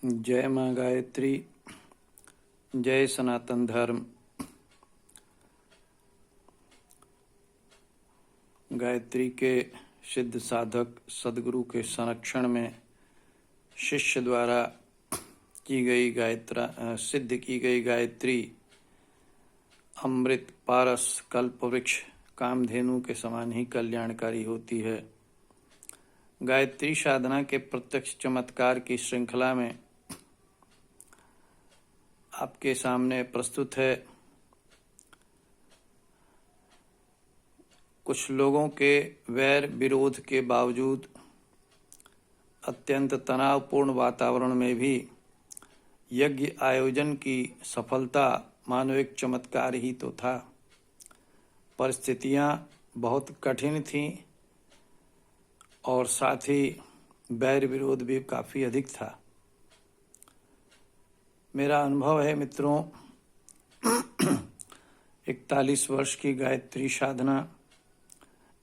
जय माँ गायत्री, जय सनातन धर्म। गायत्री के सिद्ध साधक सदगुरु के संरक्षण में शिष्य द्वारा सिद्ध की गई गायत्री अमृत पारस कल्प वृक्ष कामधेनु के समान ही कल्याणकारी होती है। गायत्री साधना के प्रत्यक्ष चमत्कार की श्रृंखला में आपके सामने प्रस्तुत है कुछ लोगों के वैर विरोध के बावजूद अत्यंत तनावपूर्ण वातावरण में भी यज्ञ आयोजन की सफलता मानो एक चमत्कार ही तो था। परिस्थितियां बहुत कठिन थीं और साथ ही वैर विरोध भी काफ़ी अधिक था। मेरा अनुभव है मित्रों, 41 वर्ष की गायत्री साधना,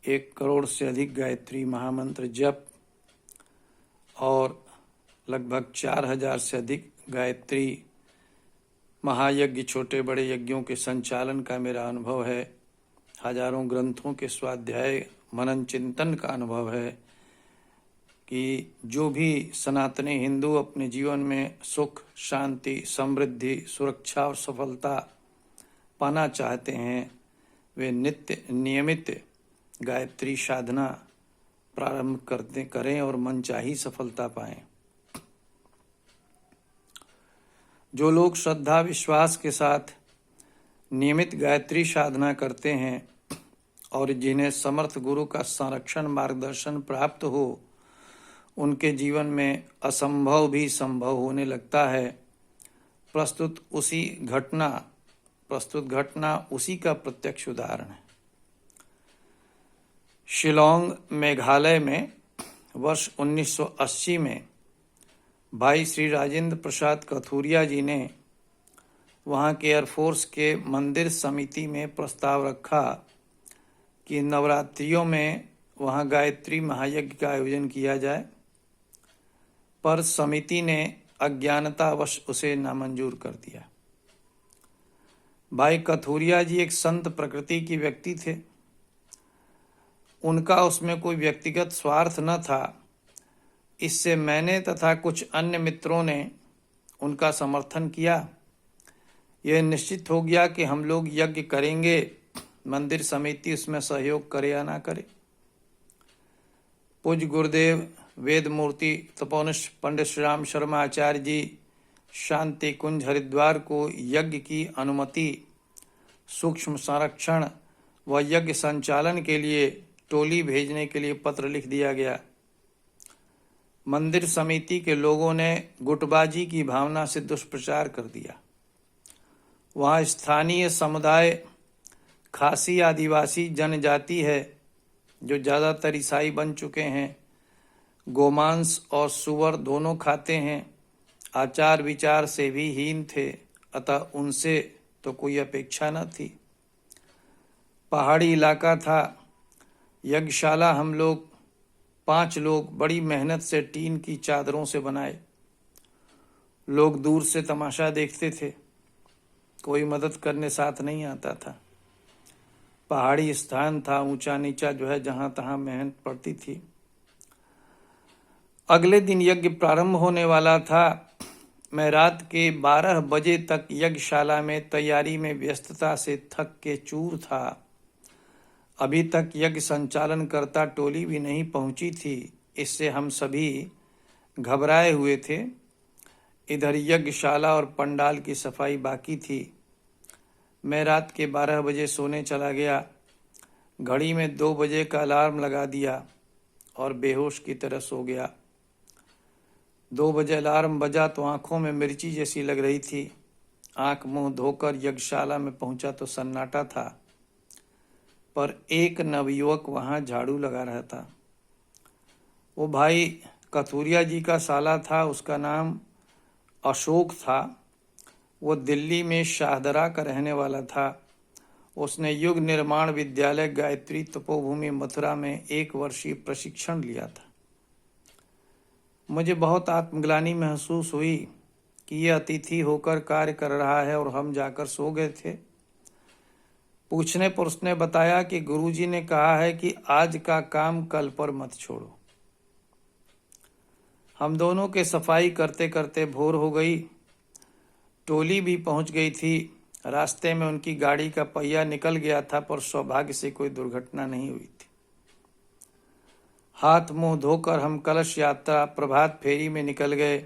1 करोड़ से अधिक गायत्री महामंत्र जप और लगभग 4000 से अधिक गायत्री महायज्ञ छोटे बड़े यज्ञों के संचालन का मेरा अनुभव है। हजारों ग्रंथों के स्वाध्याय मनन चिंतन का अनुभव है कि जो भी सनातनी हिंदू अपने जीवन में सुख शांति समृद्धि सुरक्षा और सफलता पाना चाहते हैं, वे नित्य नियमित गायत्री साधना प्रारंभ करें और मनचाही सफलता पाएं। जो लोग श्रद्धा विश्वास के साथ नियमित गायत्री साधना करते हैं और जिन्हें समर्थ गुरु का संरक्षण मार्गदर्शन प्राप्त हो, उनके जीवन में असंभव भी संभव होने लगता है। प्रस्तुत घटना उसी का प्रत्यक्ष उदाहरण है। शिलोंग मेघालय में वर्ष 1980 में भाई श्री राजेंद्र प्रसाद कथूरिया जी ने वहाँ के एयरफोर्स के मंदिर समिति में प्रस्ताव रखा कि नवरात्रियों में वहाँ गायत्री महायज्ञ का आयोजन किया जाए, पर समिति ने अज्ञानतावश उसे नामंजूर कर दिया। भाई कथूरिया जी एक संत प्रकृति की व्यक्ति थे। उनका उसमें कोई व्यक्तिगत स्वार्थ न था। इससे मैंने तथा कुछ अन्य मित्रों ने उनका समर्थन किया। यह निश्चित हो गया कि हम लोग यज्ञ करेंगे, मंदिर समिति उसमें सहयोग करे या ना करे। पूज्य गुरुदेव वेद मूर्ति तपोनिष्ठ पंडित श्री राम शर्मा आचार्य जी शांति कुंज हरिद्वार को यज्ञ की अनुमति, सूक्ष्म संरक्षण व यज्ञ संचालन के लिए टोली भेजने के लिए पत्र लिख दिया गया। मंदिर समिति के लोगों ने गुटबाजी की भावना से दुष्प्रचार कर दिया। वहाँ स्थानीय समुदाय खासी आदिवासी जनजाति है जो ज़्यादातर ईसाई बन चुके हैं। गोमांस और सुअर दोनों खाते हैं। आचार विचार से भी हीन थे, अतः उनसे तो कोई अपेक्षा न थी। पहाड़ी इलाका था। यज्ञशाला हम लोग 5 लोग बड़ी मेहनत से टीन की चादरों से बनाए। लोग दूर से तमाशा देखते थे, कोई मदद करने साथ नहीं आता था। पहाड़ी स्थान था, ऊंचा नीचा जहां तहां मेहनत पड़ती थी। अगले दिन यज्ञ प्रारंभ होने वाला था। मैं रात के 12 बजे तक यज्ञशाला में तैयारी में व्यस्तता से थक के चूर था। अभी तक यज्ञ संचालन करता टोली भी नहीं पहुंची थी। इससे हम सभी घबराए हुए थे। इधर यज्ञशाला और पंडाल की सफाई बाकी थी। मैं रात के 12 बजे सोने चला गया। घड़ी में 2 बजे का अलार्म लगा दिया और बेहोश की तरह सो गया। 2 बजे अलार्म बजा तो आंखों में मिर्ची जैसी लग रही थी। आंख मुंह धोकर यज्ञशाला में पहुंचा तो सन्नाटा था, पर एक नवयुवक वहां झाड़ू लगा रहा था। वो भाई कथूरिया जी का साला था। उसका नाम अशोक था। वो दिल्ली में शाहदरा का रहने वाला था। उसने युग निर्माण विद्यालय गायत्री तपोभूमि मथुरा में 1 वर्षीय प्रशिक्षण लिया था। मुझे बहुत आत्मग्लानि महसूस हुई कि यह अतिथि होकर कार्य कर रहा है और हम जाकर सो गए थे। पूछने पर उसने बताया कि गुरुजी ने कहा है कि आज का काम कल पर मत छोड़ो। हम दोनों के सफाई करते करते भोर हो गई। टोली भी पहुंच गई थी। रास्ते में उनकी गाड़ी का पहिया निकल गया था, पर सौभाग्य से कोई दुर्घटना नहीं हुई थी। हाथ मुंह धोकर हम कलश यात्रा प्रभात फेरी में निकल गए।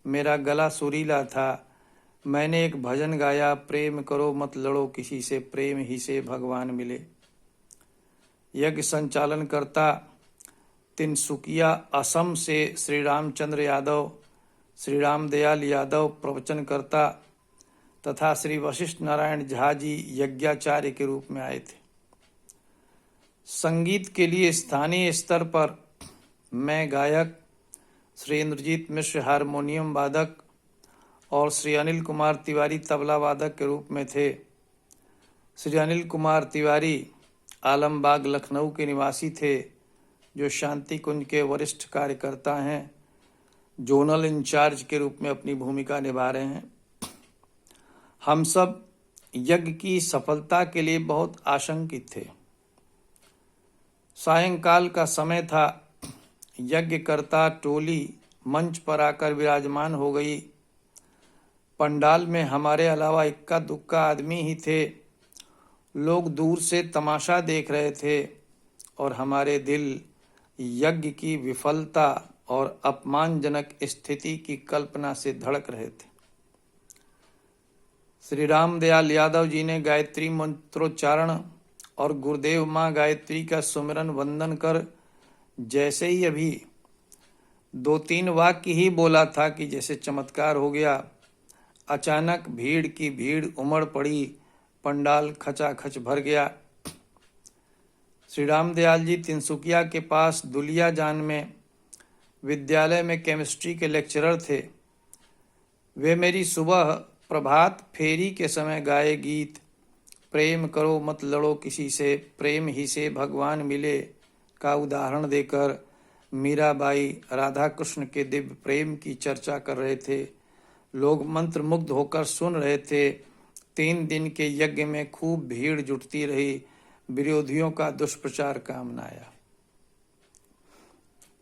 मेरा गला सुरीला था। मैंने एक भजन गाया, प्रेम करो मत लड़ो किसी से, प्रेम ही से भगवान मिले। यज्ञ संचालन करता तिनसुकिया असम से श्री रामचंद्र यादव, श्री रामदयाल यादव प्रवचन करता तथा श्री वशिष्ठ नारायण झा जी यज्ञाचार्य के रूप में आए थे। संगीत के लिए स्थानीय स्तर पर मैं गायक, श्री इंद्रजीत मिश्र हारमोनियम वादक और श्री अनिल कुमार तिवारी तबला वादक के रूप में थे। श्री अनिल कुमार तिवारी आलमबाग लखनऊ के निवासी थे, जो शांति कुंज के वरिष्ठ कार्यकर्ता हैं। जोनल इंचार्ज के रूप में अपनी भूमिका निभा रहे हैं। हम सब यज्ञ की सफलता के लिए बहुत आशंकित थे। सायंकाल का समय था। यज्ञकर्ता टोली मंच पर आकर विराजमान हो गई। पंडाल में हमारे अलावा इक्का दुक्का आदमी ही थे। लोग दूर से तमाशा देख रहे थे और हमारे दिल यज्ञ की विफलता और अपमानजनक स्थिति की कल्पना से धड़क रहे थे। श्री रामदयाल यादव जी ने गायत्री मंत्रोच्चारण और गुरुदेव माँ गायत्री का सुमिरन वंदन कर जैसे ही अभी 2-3 वाक्य ही बोला था कि जैसे चमत्कार हो गया। अचानक भीड़ की भीड़ उमड़ पड़ी। पंडाल खचाखच भर गया। श्री रामदयाल जी तिनसुकिया के पास दुलियाजान में विद्यालय में केमिस्ट्री के लेक्चरर थे। वे मेरी सुबह प्रभात फेरी के समय गाए गीत प्रेम करो मत लड़ो किसी से, प्रेम ही से भगवान मिले का उदाहरण देकर मीराबाई राधा कृष्ण के दिव्य प्रेम की चर्चा कर रहे थे। लोग मंत्रमुग्ध होकर सुन रहे थे। 3 दिन के यज्ञ में खूब भीड़ जुटती रही। विरोधियों का दुष्प्रचार काम न आया।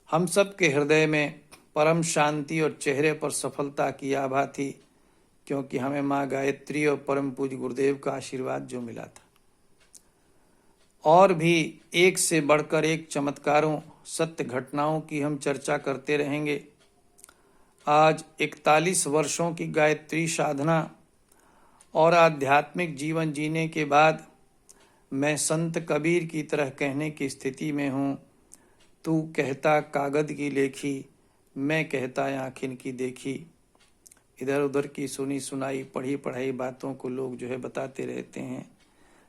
हम सब के हृदय में परम शांति और चेहरे पर सफलता की आभा थी, क्योंकि हमें माँ गायत्री और परम पूज्य गुरुदेव का आशीर्वाद जो मिला था। और भी एक से बढ़कर एक चमत्कारों, सत्य घटनाओं की हम चर्चा करते रहेंगे। आज 41 वर्षों की गायत्री साधना और आध्यात्मिक जीवन जीने के बाद मैं संत कबीर की तरह कहने की स्थिति में हूँ, तू कहता कागद की लेखी, मैं कहता आँखिन की देखी। इधर उधर की सुनी सुनाई पढ़ी पढ़ाई बातों को लोग जो है बताते रहते हैं,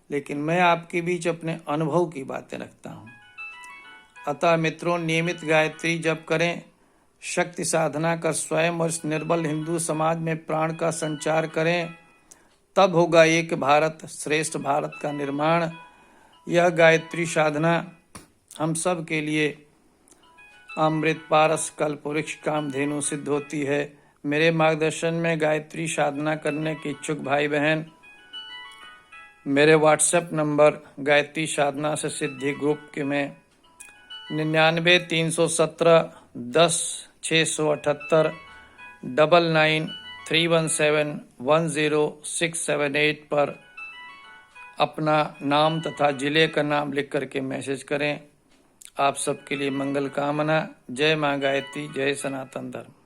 लेकिन मैं आपके बीच अपने अनुभव की बातें रखता हूँ। अतः मित्रों, नियमित गायत्री जप करें, शक्ति साधना कर स्वयं और इस निर्बल हिंदू समाज में प्राण का संचार करें, तब होगा एक भारत श्रेष्ठ भारत का निर्माण। यह गायत्री साधना हम सब के लिए अमृत पारस कल्पवृक्ष कामधेनु सिद्ध होती है। मेरे मार्गदर्शन में गायत्री साधना करने के इच्छुक भाई बहन मेरे व्हाट्सएप नंबर गायत्री साधना से सिद्धि ग्रुप के में 99 317 10 678 99 317 10678 पर अपना नाम तथा जिले का नाम लिख करके मैसेज करें। आप सबके लिए मंगल कामना। जय माँ गायत्री, जय सनातन धर्म।